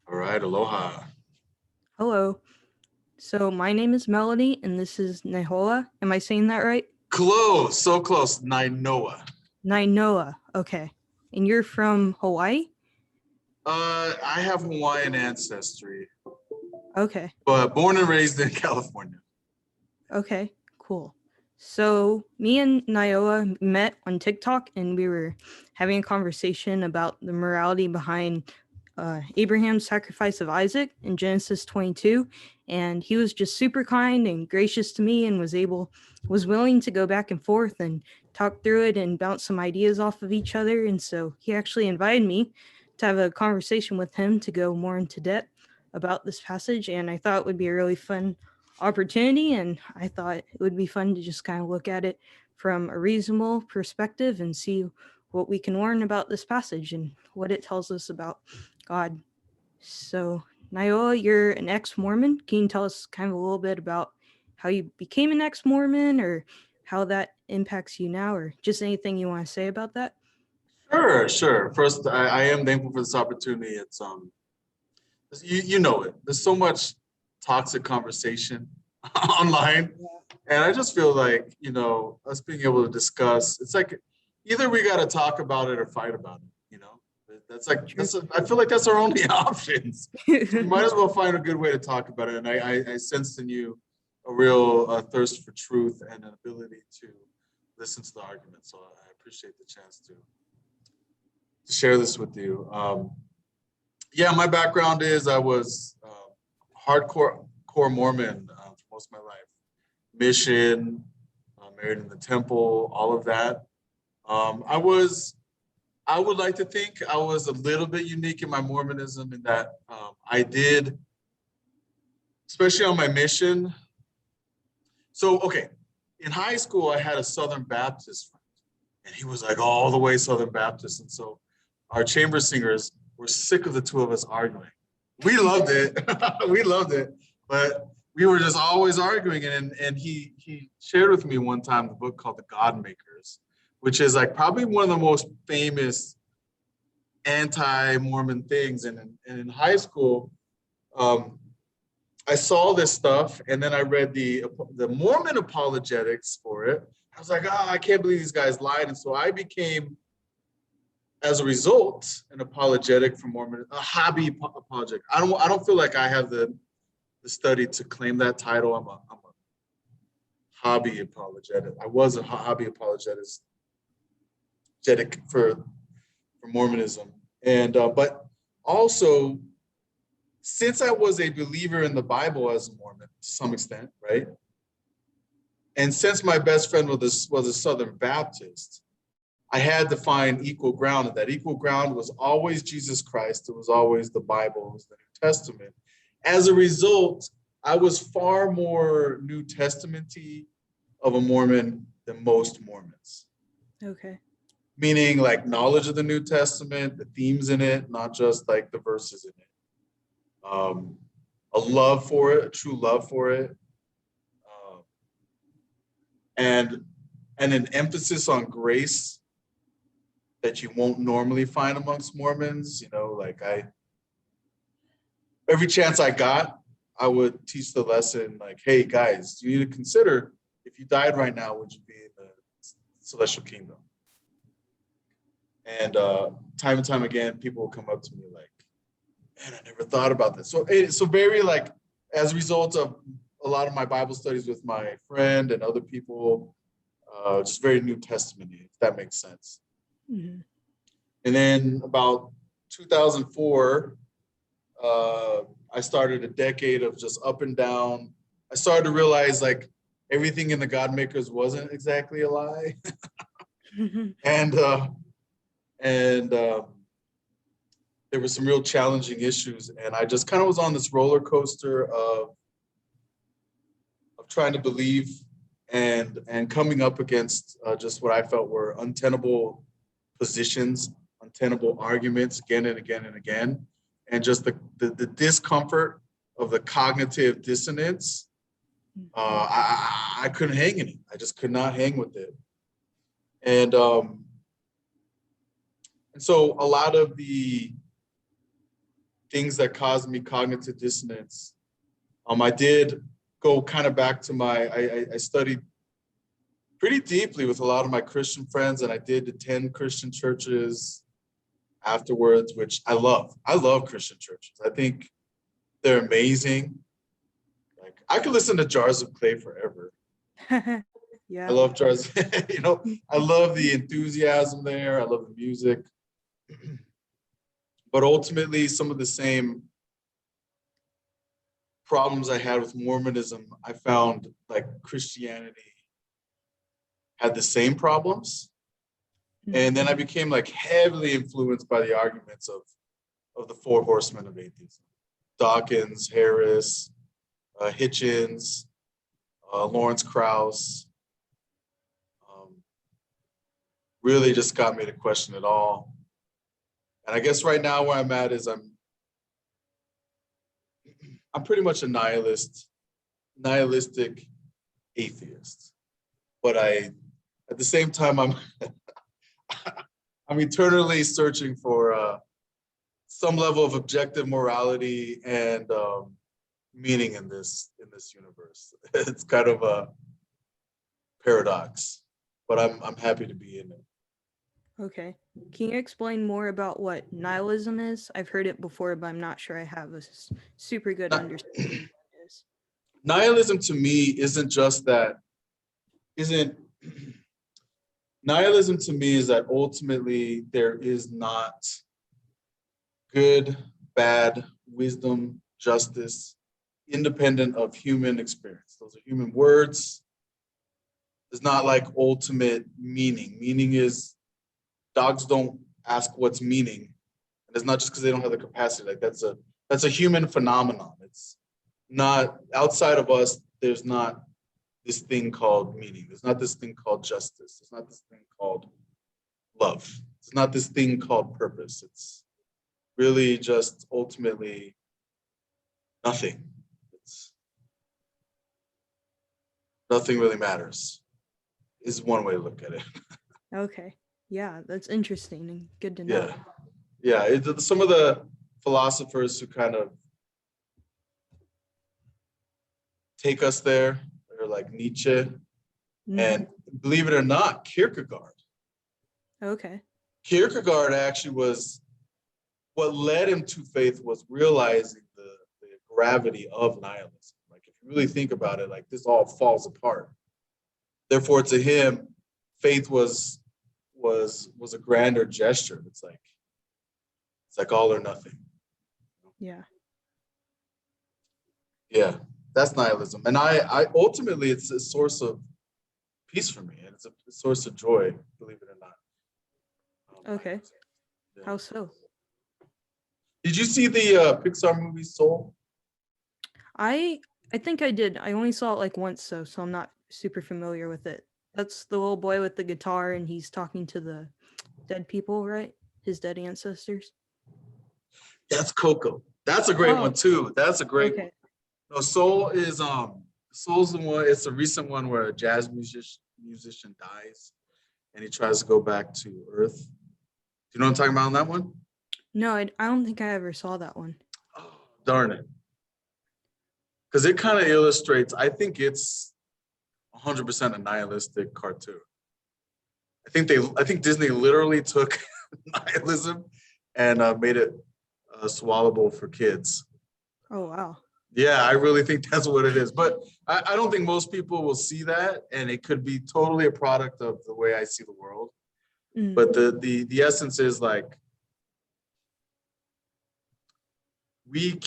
All right, aloha. Hello. So my name is Melody, and this is Nihola. Am I saying that right? Close, so close. Nainoa. Nainoa. Okay. And you're from Hawaii? I have Hawaiian ancestry, Okay. but born and raised in California. Okay. Cool. So me and Naioa met on TikTok, and we were having a conversation about the morality behind Abraham's sacrifice of Isaac in Genesis 22, and he was just super kind and gracious to me, and was willing to go back and forth and talk through it and bounce some ideas off of each other. And so he actually invited me to have a conversation with him to go more into depth about this passage, and I thought it would be a really fun opportunity, and I thought it would be fun to just kind of look at it from a reasonable perspective and see what we can learn about this passage and what it tells us about God. So, Nayoa, you're an ex-Mormon. Can you tell us kind of a little bit about how you became an ex-Mormon, or how that impacts you now, or just anything you want to say about that? Sure. First, I am thankful for this opportunity. It's you know it. There's so much toxic conversation online, and I just feel like us being able to discuss. It's like either we got to talk about it or fight about it. I feel like that's our only options. So we might as well find a good way to talk about it. And I sensed in you a real thirst for truth and an ability to listen to the argument. So I appreciate the chance to share this with you. Yeah, my background is I was hardcore core Mormon for most of my life. Mission, married in the temple, all of that. I would like to think I was a little bit unique in my Mormonism in that I did, especially on my mission. So, okay, in high school, I had a Southern Baptist friend, and he was like all the way Southern Baptist. And so our chamber singers were sick of the two of us arguing. We loved it. We loved it. But we were just always arguing. And he shared with me one time the book called The God Makers, which is like probably one of the most famous anti-Mormon things. And in high school, I saw this stuff, and then I read the Mormon Apologetics for it. I was like, I can't believe these guys lied. And so I became, as a result, an apologetic for Mormon, a hobby apologetic. I don't feel like I have the study to claim that title. I'm a hobby apologetic. I was a hobby apologetic for Mormonism, and but also, since I was a believer in the Bible as a Mormon to some extent, right? And since my best friend was a Southern Baptist, I had to find equal ground, and that equal ground was always Jesus Christ. It was always the Bible, it was the New Testament. As a result, I was far more New Testament-y of a Mormon than most Mormons. Okay. Meaning like knowledge of the New Testament, the themes in it, not just like the verses in it. A love for it, a true love for it, and an emphasis on grace that you won't normally find amongst Mormons. Every chance I got, I would teach the lesson like, hey guys, you need to consider if you died right now, would you be in the celestial kingdom? And time and time again, people will come up to me like, man, I never thought about this. So very like, as a result of a lot of my Bible studies with my friend and other people, just very New Testament-y, if that makes sense. Mm-hmm. And then about 2004, I started a decade of just up and down. I started to realize like everything in the God Makers wasn't exactly a lie. and there were some real challenging issues, and I just kind of was on this roller coaster of trying to believe and coming up against just what I felt were untenable positions, untenable arguments again and again and again, and just the discomfort of the cognitive dissonance. I couldn't hang in it. I just could not hang with it. And so a lot of the things that caused me cognitive dissonance. I did go kind of back to I studied pretty deeply with a lot of my Christian friends, and I did attend Christian churches afterwards, which I love. I love Christian churches. I think they're amazing. Like, I could listen to Jars of Clay forever. Yeah. I love Jars. I love the enthusiasm there. I love the music. But ultimately, some of the same problems I had with Mormonism, I found like Christianity had the same problems. And then I became like heavily influenced by the arguments of the four horsemen of atheism: Dawkins, Harris, Hitchens, Lawrence Krauss. Really just got me to question it all. And I guess right now where I'm at is I'm pretty much a nihilistic atheist. But at the same time, I'm eternally searching for some level of objective morality and meaning in this universe. It's kind of a paradox, but I'm happy to be in it. Okay. Can you explain more about what nihilism is? I've heard it before, but I'm not sure I have a super good understanding of what it is. Nihilism to me nihilism to me is that ultimately there is not good, bad, wisdom, justice, independent of human experience. Those are human words. It's not like ultimate meaning. Meaning is, dogs don't ask what's meaning. And it's not just because they don't have the capacity. Like that's a human phenomenon. It's not outside of us. There's not this thing called meaning. There's not this thing called justice. There's not this thing called love. It's not this thing called purpose. It's really just ultimately nothing. It's nothing really matters, is one way to look at it. Okay. Yeah, that's interesting and good to know. Yeah. Some of the philosophers who kind of take us there are like Nietzsche, and believe it or not, Kierkegaard. Okay. Kierkegaard actually was, what led him to faith was realizing the gravity of nihilism. Like, if you really think about it, like, this all falls apart. Therefore, to him, faith was a grander gesture. It's like all or nothing. Yeah. Yeah, that's nihilism. And I ultimately, it's a source of peace for me, and it's a source of joy, believe it or not. Okay. Yeah. How so? Did you see the Pixar movie Soul? I think I did. I only saw it like once, so I'm not super familiar with it. That's the little boy with the guitar, and he's talking to the dead people, right? His dead ancestors. That's Coco. That's a great one too. That's a great one. Okay. No, Soul's the one. It's a recent one where a jazz musician dies, and he tries to go back to Earth. Do you know what I'm talking about on that one? No, I don't think I ever saw that one. Oh, darn it. Because it kind of illustrates, I think it's 100% a nihilistic cartoon. I think Disney literally took nihilism and made it swallowable for kids. Oh, wow. Yeah, I really think that's what it is. But I don't think most people will see that, and it could be totally a product of the way I see the world. But the essence is like, we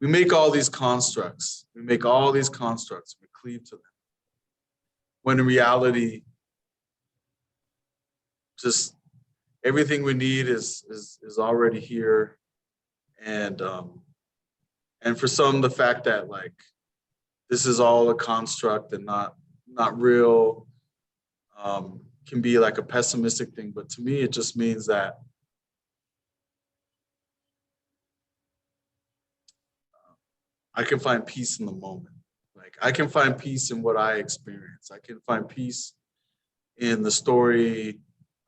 make all these constructs. We make all these constructs. We cleave to them. When in reality, just everything we need is already here. And for some, the fact that like this is all a construct and not real can be like a pessimistic thing. But to me, it just means that I can find peace in the moment. Like, I can find peace in what I experience. I can find peace in the story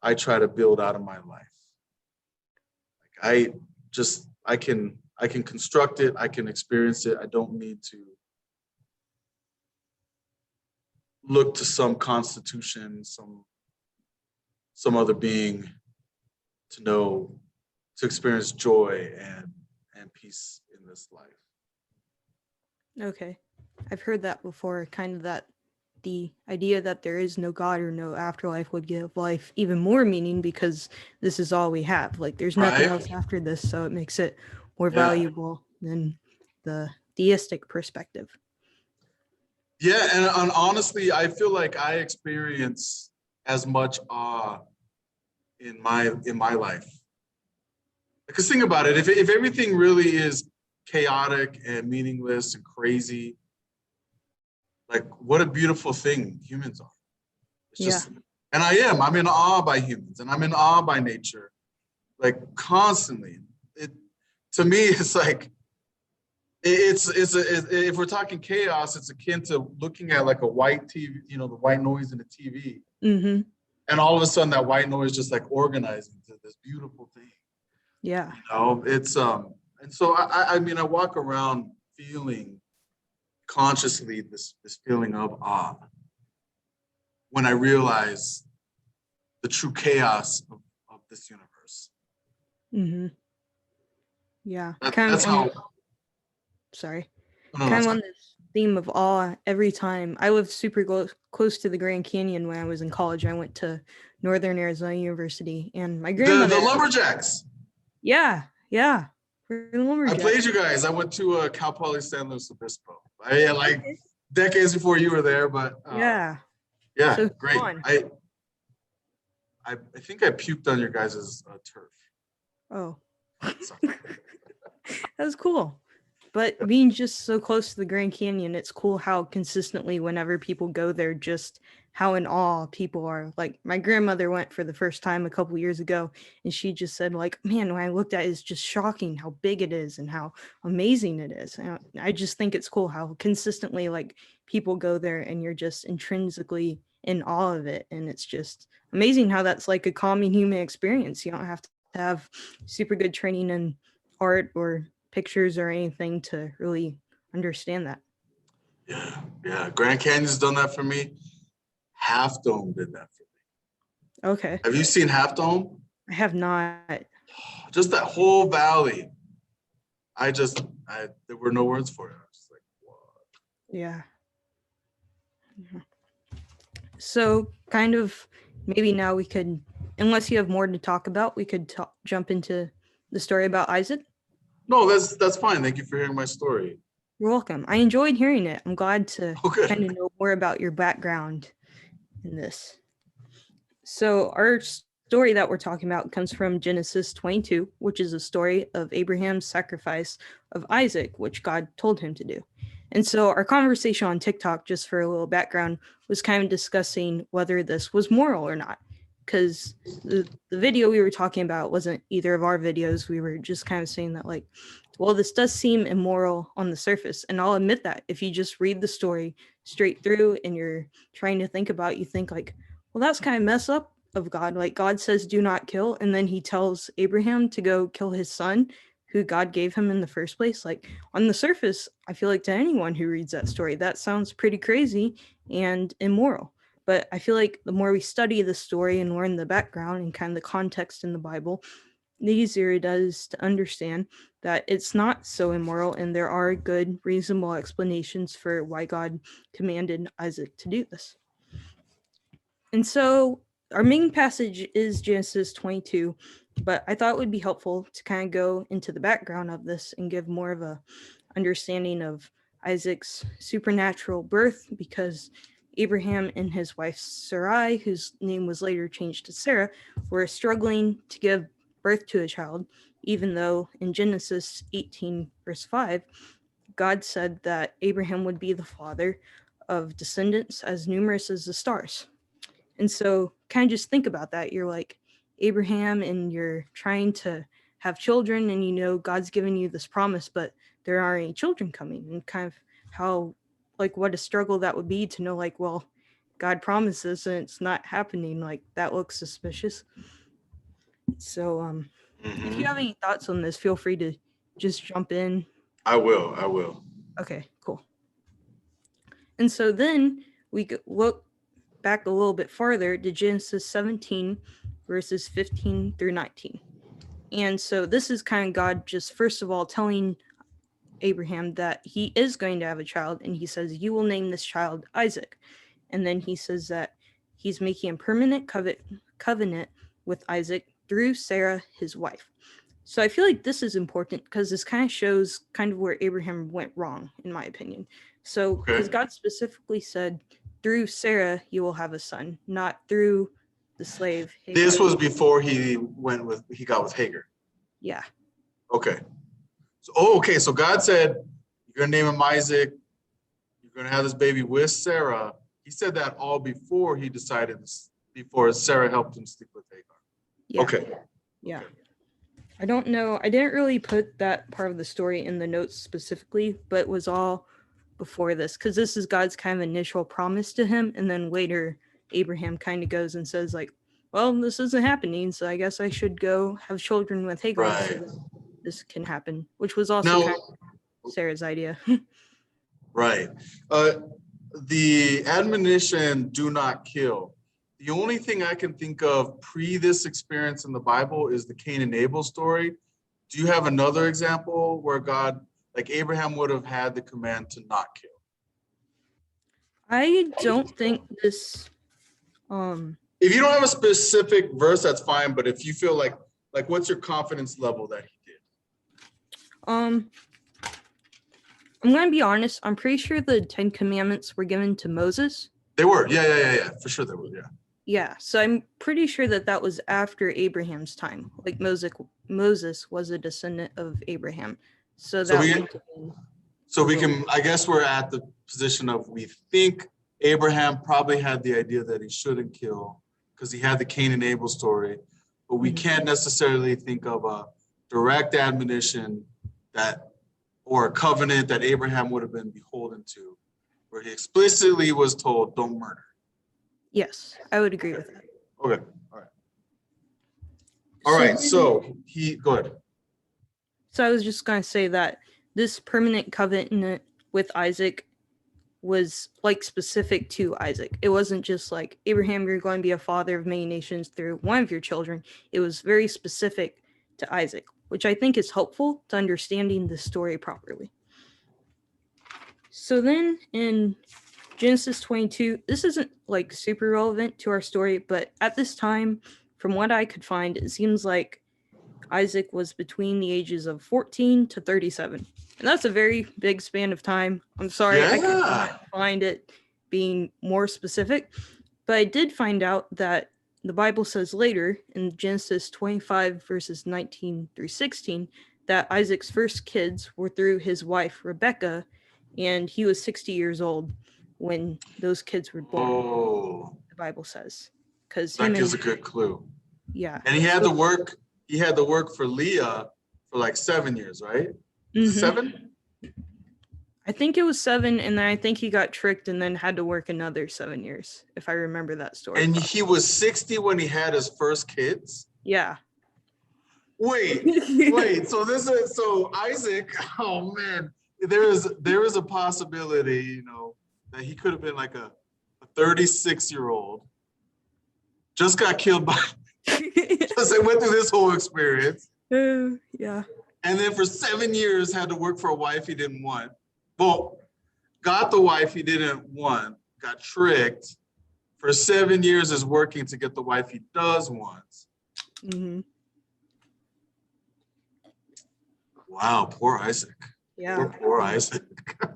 I try to build out of my life. Like I can construct it, I can experience it. I don't need to look to some constitution, some other being to experience joy and peace in this life. Okay. I've heard that before, kind of that the idea that there is no God or no afterlife would give life even more meaning because this is all we have. Like there's nothing Right? else after this, so it makes it more Yeah. valuable than the theistic perspective. Yeah, and honestly, I feel like I experience as much awe in my life. Because think about it, if everything really is chaotic and meaningless and crazy, like what a beautiful thing humans are. It's just, and I'm in awe by humans, and I'm in awe by nature, like constantly. It to me, it's like if we're talking chaos, it's akin to looking at like a white TV, the white noise in a TV, Mm-hmm. and all of a sudden that white noise just like organizing to this beautiful thing. Yeah. It's and so I mean I walk around feeling consciously this feeling of awe when I realize the true chaos of this universe. Mm-hmm. Yeah. That's how. Sorry. No, Kind of on this theme of awe every time. I lived super close to the Grand Canyon when I was in college. I went to Northern Arizona University, and my grandmother. The Lumberjacks. Yeah. I played you guys. I went to Cal Poly San Luis Obispo. Like decades before you were there, but yeah, so great. Fun. I think I puked on your guys' turf. Oh, that's cool. But being just so close to the Grand Canyon, it's cool how consistently whenever people go there, just how in awe people are. Like my grandmother went for the first time a couple years ago, and she just said, like, man, when I looked at it, it's just shocking how big it is and how amazing it is. And I just think it's cool how consistently like people go there and you're just intrinsically in awe of it. And it's just amazing how that's like a common human experience. You don't have to have super good training in art or pictures or anything to really understand that. Yeah. Grand Canyon's done that for me. Half Dome did that for me. Okay. Have you seen Half Dome? I have not. Just that whole valley. There were no words for it. I was just like, what? Yeah. So kind of maybe now we could, unless you have more to talk about, we could jump into the story about Isaac. No, that's fine. Thank you for hearing my story. You're welcome. I enjoyed hearing it. I'm glad to kind of know more about your background in this. So our story that we're talking about comes from Genesis 22, which is a story of Abraham's sacrifice of Isaac, which God told him to do. And so our conversation on TikTok, just for a little background, was kind of discussing whether this was moral or not. Because the video we were talking about wasn't either of our videos. We were just kind of saying that, like, well, this does seem immoral on the surface. And I'll admit that if you just read the story straight through and you're trying to think about it, you think like, well, that's kind of mess up of God. Like God says, do not kill. And then he tells Abraham to go kill his son, who God gave him in the first place. Like on the surface, I feel like to anyone who reads that story, that sounds pretty crazy and immoral. But I feel like the more we study the story and learn the background and kind of the context in the Bible, the easier it is to understand that it's not so immoral and there are good, reasonable explanations for why God commanded Isaac to do this. And so our main passage is Genesis 22, but I thought it would be helpful to kind of go into the background of this and give more of a understanding of Isaac's supernatural birth, because Abraham and his wife Sarai, whose name was later changed to Sarah, were struggling to give birth to a child, even though in Genesis 18, verse 5, God said that Abraham would be the father of descendants as numerous as the stars. And so kind of just think about that. You're like Abraham and you're trying to have children and you know God's given you this promise, but there aren't any children coming, and kind of how, like, what a struggle that would be to know, like, well, God promises and it's not happening. Like, that looks suspicious. So if you have any thoughts on this, feel free to just jump in. I will. Okay, cool. And so then we look back a little bit farther to Genesis 17, verses 15 through 19. And so this is kind of God just first of all telling Abraham that he is going to have a child, and he says, "You will name this child Isaac." And then he says that he's making a permanent covenant with Isaac through Sarah, his wife. So I feel like this is important because this kind of shows kind of where Abraham went wrong, in my opinion. So, because God specifically said, through Sarah, you will have a son, not through the slave. Hagar. This was before he got with Hagar. Yeah. Okay. So God said, you're going to name him Isaac. You're going to have this baby with Sarah. He said that all before he decided, before Sarah helped him sleep with Hagar. Yeah. Okay. Yeah. Okay. I don't know. I didn't really put that part of the story in the notes specifically, but it was all before this, because this is God's kind of initial promise to him. And then later, Abraham kind of goes and says, like, well, this isn't happening, so I guess I should go have children with Hagar Right. so that this can happen, which was also kind of Sarah's idea. Right. The admonition, do not kill. The only thing I can think of pre this experience in the Bible is the Cain and Abel story. Do you have another example where God, like Abraham, would have had the command to not kill? I don't think this. If you don't have a specific verse, that's fine. But if you feel like what's your confidence level that he did? I'm gonna be honest. I'm pretty sure the 10 Commandments were given to Moses. They were, yeah. For sure they were, yeah. Yeah, so I'm pretty sure that was after Abraham's time. Like Moses was a descendant of Abraham, so we can. I guess we're at the position of we think Abraham probably had the idea that he shouldn't kill because he had the Cain and Abel story, but we can't necessarily think of a direct admonition or a covenant that Abraham would have been beholden to, where he explicitly was told, "Don't murder." Yes, I would agree with that. Okay, all right. So go ahead. So I was just going to say that this permanent covenant with Isaac was like specific to Isaac. It wasn't just like, Abraham, you're going to be a father of many nations through one of your children. It was very specific to Isaac, which I think is helpful to understanding the story properly. So then in Genesis 22, this isn't like super relevant to our story, but at this time, from what I could find, it seems like Isaac was between the ages of 14 to 37. And that's a very big span of time. I'm sorry, I could not find it being more specific, but I did find out that the Bible says later in Genesis 25, verses 19 through 16, that Isaac's first kids were through his wife, Rebecca, and he was 60 years old when those kids were born. Oh, the Bible says. Because that gives a good clue. Yeah. And he had to work for Leah for like 7 years, right? 7? I think it was 7, and then I think he got tricked and then had to work another 7 years, if I remember that story. And he was 60 when he had his first kids? Yeah. Wait. So Isaac, oh man, there is a possibility, that he could have been like a 36-year-old, just got killed by, just went through this whole experience. Yeah. And then for 7 years had to work for a wife he didn't want. Well, got the wife he didn't want, got tricked. For 7 years is working to get the wife he does want. Mm-hmm. Wow, poor Isaac. Yeah. Poor Isaac.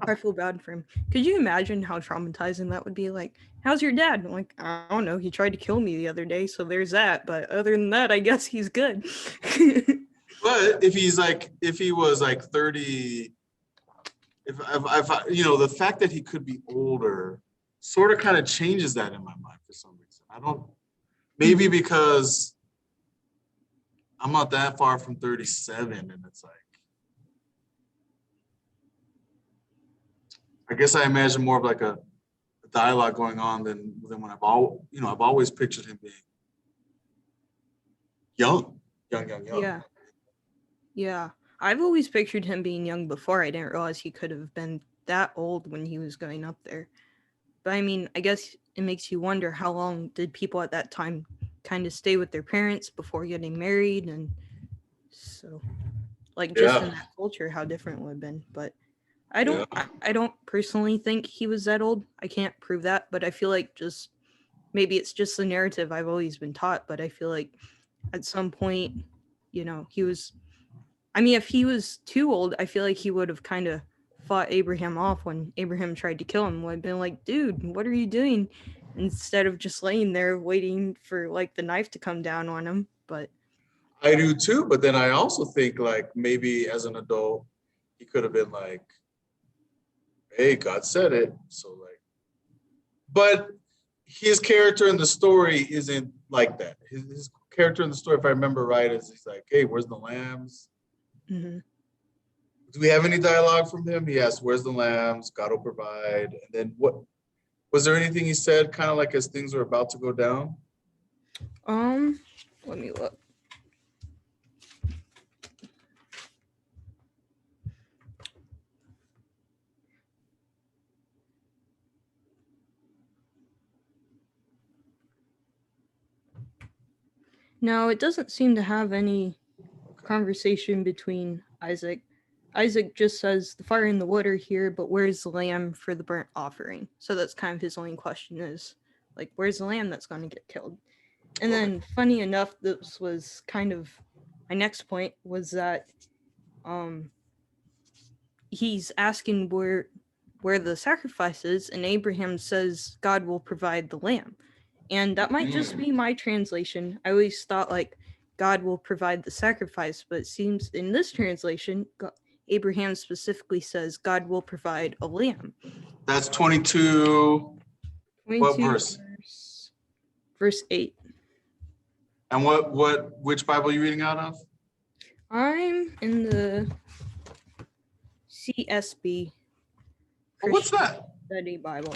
I feel bad for him. Could you imagine how traumatizing that would be? Like, how's your dad? I'm like, I don't know. He tried to kill me the other day, so there's that. But other than that, I guess he's good. But if he was like 30, if the fact that he could be older sort of kind of changes that in my mind for some reason. Maybe because I'm not that far from 37, and it's like, I guess I imagine more of like a dialogue going on than when I've always pictured him being young. Yeah. Yeah. I've always pictured him being young before. I didn't realize he could have been that old when he was going up there. But I mean, I guess it makes you wonder, how long did people at that time kind of stay with their parents before getting married? And so, like, just in that culture, how different it would have been. But I don't personally think he was that old. I can't prove that, but I feel like just maybe it's just the narrative I've always been taught. But I feel like at some point, he was. I mean, if he was too old, I feel like he would have kind of fought Abraham off when Abraham tried to kill him. Would have been like, dude, what are you doing? Instead of just laying there waiting for like the knife to come down on him. But I do too, but then I also think like maybe as an adult, he could have been like, hey, God said it. So like, but his character in the story isn't like that. His character in the story, if I remember right, is he's like, hey, where's the lambs? mm-hmm. Do we have any dialogue from him? He asked, where's the lambs? God will provide. And then what, was there anything he said kind of like as things were about to go down? Let me look. No, it doesn't seem to have any conversation between Isaac. Isaac just says, the fire and the wood are here, but where's the lamb for the burnt offering? So that's kind of his only question is, like, where's the lamb that's going to get killed? And then, funny enough, this was kind of my next point, was that he's asking where the sacrifice is, and Abraham says God will provide the lamb. And that might just be my translation. I always thought like God will provide the sacrifice, but it seems in this translation, Abraham specifically says God will provide a lamb. That's 22. What verse? Verse 8. And which Bible are you reading out of? I'm in the CSB. Oh, what's that? Study Bible.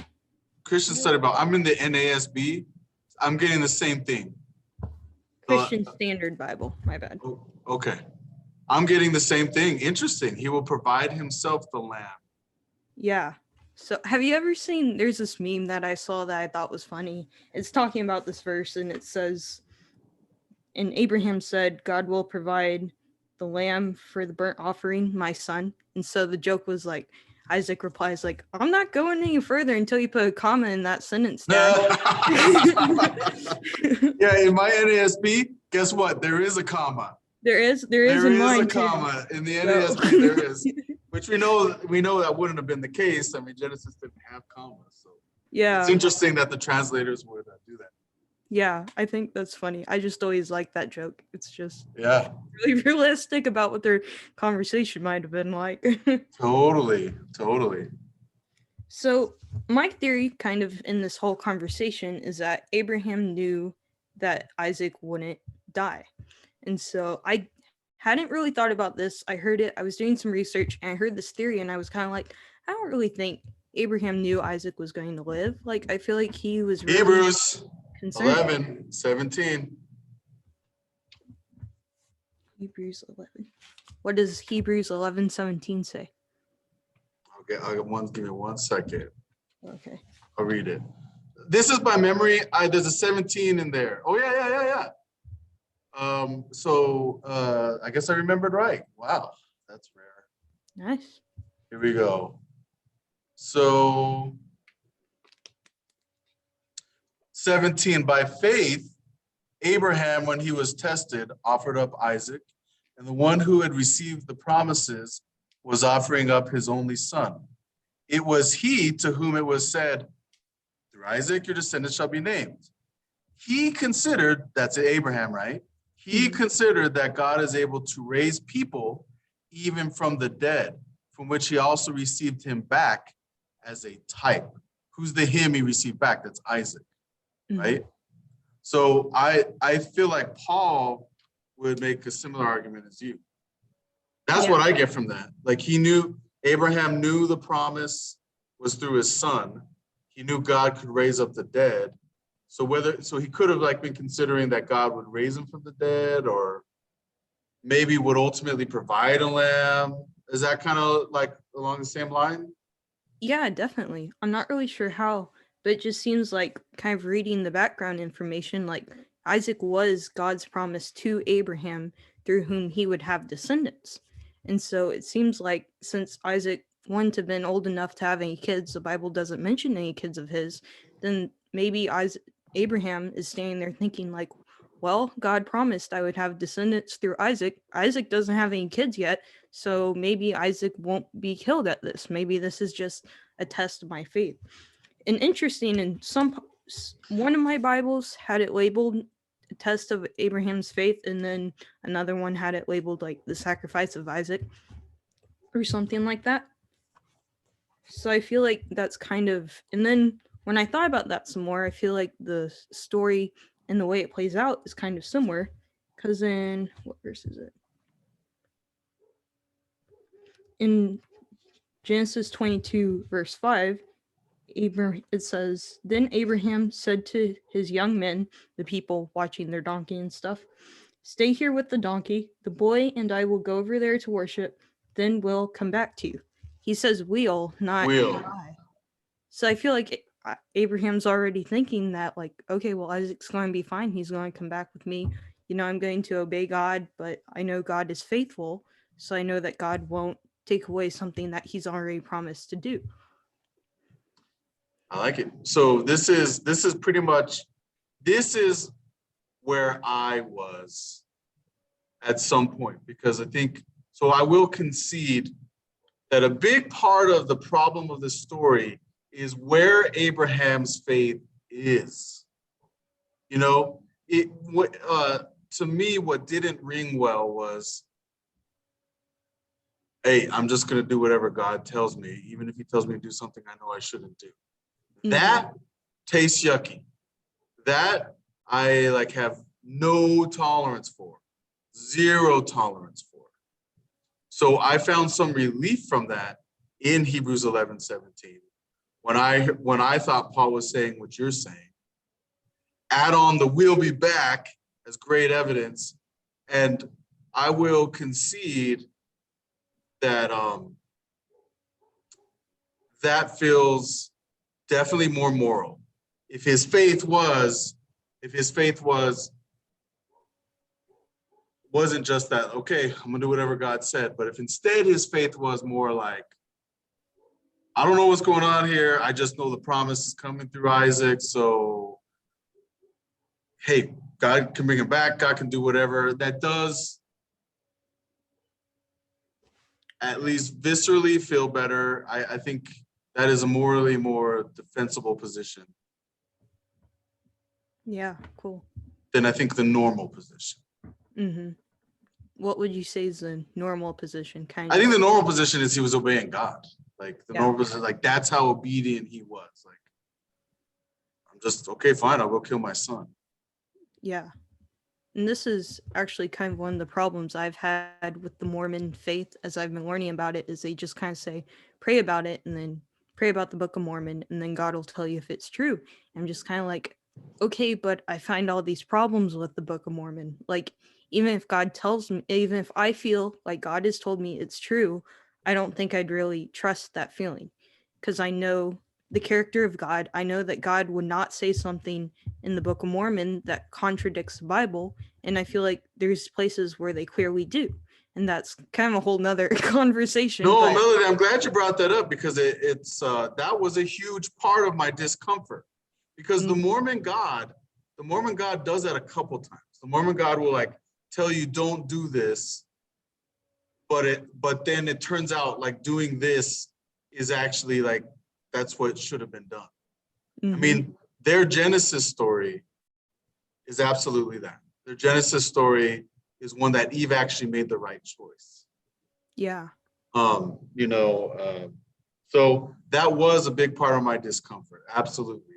Christian Study Bible. I'm in the NASB. I'm getting the same thing. Christian Standard Bible. My bad. Okay. I'm getting the same thing. Interesting. He will provide himself the lamb. Yeah. So have you ever seen, there's this meme that I saw that I thought was funny. It's talking about this verse, and it says, and Abraham said, God will provide the lamb for the burnt offering, my son. And so the joke was like, Isaac replies like, I'm not going any further until you put a comma in that sentence, Dad. Yeah, in my NASB, guess what? There is a comma. There is in mine a comma in the NASB. There is, which we know that wouldn't have been the case. I mean, Genesis didn't have commas, so yeah, it's interesting that the translators would do that. Yeah, I think that's funny. I just always like that joke. It's just really realistic about what their conversation might have been like. Totally. So my theory kind of in this whole conversation is that Abraham knew that Isaac wouldn't die. And so I hadn't really thought about this. I heard it. I was doing some research and I heard this theory and I was kind of like, I don't really think Abraham knew Isaac was going to live. Like, I feel like he was really Hebrews concerned. 11:17. Hebrews 11. What does Hebrews 11:17 say? Okay, give me 1 second. Okay. I'll read it. This is by memory. There's a 17 in there. Oh yeah. So I guess I remembered right. Wow, that's rare. Nice. Here we go. So 17, by faith, Abraham, when he was tested, offered up Isaac, and the one who had received the promises was offering up his only son. It was he to whom it was said, through Isaac your descendants shall be named. He considered, that's Abraham, right? He considered that God is able to raise people even from the dead, from which he also received him back as a type. Who's the him he received back? That's Isaac, right? So I feel like Paul would make a similar argument as you. That's what I get from that. Like Abraham knew the promise was through his son. he knew God could raise up the dead. So he could have like been considering that God would raise him from the dead, or maybe would ultimately provide a lamb. Is that kind of like along the same line? Yeah, definitely. I'm not really sure how, but it just seems like kind of reading the background information, like Isaac was God's promise to Abraham through whom he would have descendants. And so it seems like since Isaac wouldn't have been old enough to have any kids, the Bible doesn't mention any kids of his, then maybe Abraham is standing there thinking like, well, God promised I would have descendants through Isaac. Isaac doesn't have any kids yet, so maybe Isaac won't be killed at this. Maybe this is just a test of my faith. And interesting, in one of my Bibles had it labeled a test of Abraham's faith, and then another one had it labeled like the sacrifice of Isaac or something like that. So I feel like that's kind of, and then when I thought about that some more, I feel like the story and the way it plays out is kind of similar, because in, what verse is it? In Genesis 22, verse 5, it says, then Abraham said to his young men, the people watching their donkey and stuff, stay here with the donkey. The boy and I will go over there to worship. Then we'll come back to you. He says we'll, not I. So I feel like Abraham's already thinking that, like, okay, well, Isaac's going to be fine. He's going to come back with me. You know, I'm going to obey God, but I know God is faithful. So I know that God won't take away something that he's already promised to do. I like it. So this is pretty much, this is where I was at some point, because I think, so I will concede that a big part of the problem of the story is where Abraham's faith is. You know, to me, what didn't ring well was, hey, I'm just going to do whatever God tells me, even if he tells me to do something I know I shouldn't do. Mm-hmm. That tastes yucky. That I like have no tolerance for, zero tolerance for. So I found some relief from that in Hebrews 11:17. When I thought Paul was saying what you're saying, add on the we'll be back as great evidence, and I will concede that that feels definitely more moral. If his faith wasn't just that, okay, I'm gonna do whatever God said, but if instead his faith was more like, I don't know what's going on here, I just know the promise is coming through Isaac, so hey, God can bring him back, God can do whatever. That does at least viscerally feel better. I think that is a morally more defensible position. Yeah, cool. Than I think the normal position. Mm-hmm. What would you say is the normal position? Kind of. I think the normal position is he was obeying God. Like the normal position, like that's how obedient he was. Like, I'm just, okay, fine, I'll go kill my son. Yeah. And this is actually kind of one of the problems I've had with the Mormon faith as I've been learning about it, is they just kind of say, pray about it, and then pray about the Book of Mormon, and then God will tell you if it's true. And I'm just kind of like, okay, but I find all these problems with the Book of Mormon. Like, even if God tells me, even if I feel like God has told me it's true, I don't think I'd really trust that feeling, because I know the character of God. I know that God would not say something in the Book of Mormon that contradicts the Bible, and I feel like there's places where they clearly do, and that's kind of a whole nother conversation. No, Melody, I'm glad you brought that up, because it's that was a huge part of my discomfort, because the Mormon God does that a couple times. The Mormon God will like tell you don't do this, but then it turns out like doing this is actually like that's what should have been done. Mm-hmm. I mean, their Genesis story is absolutely that. Their Genesis story is one that Eve actually made the right choice. Yeah. So that was a big part of my discomfort. Absolutely.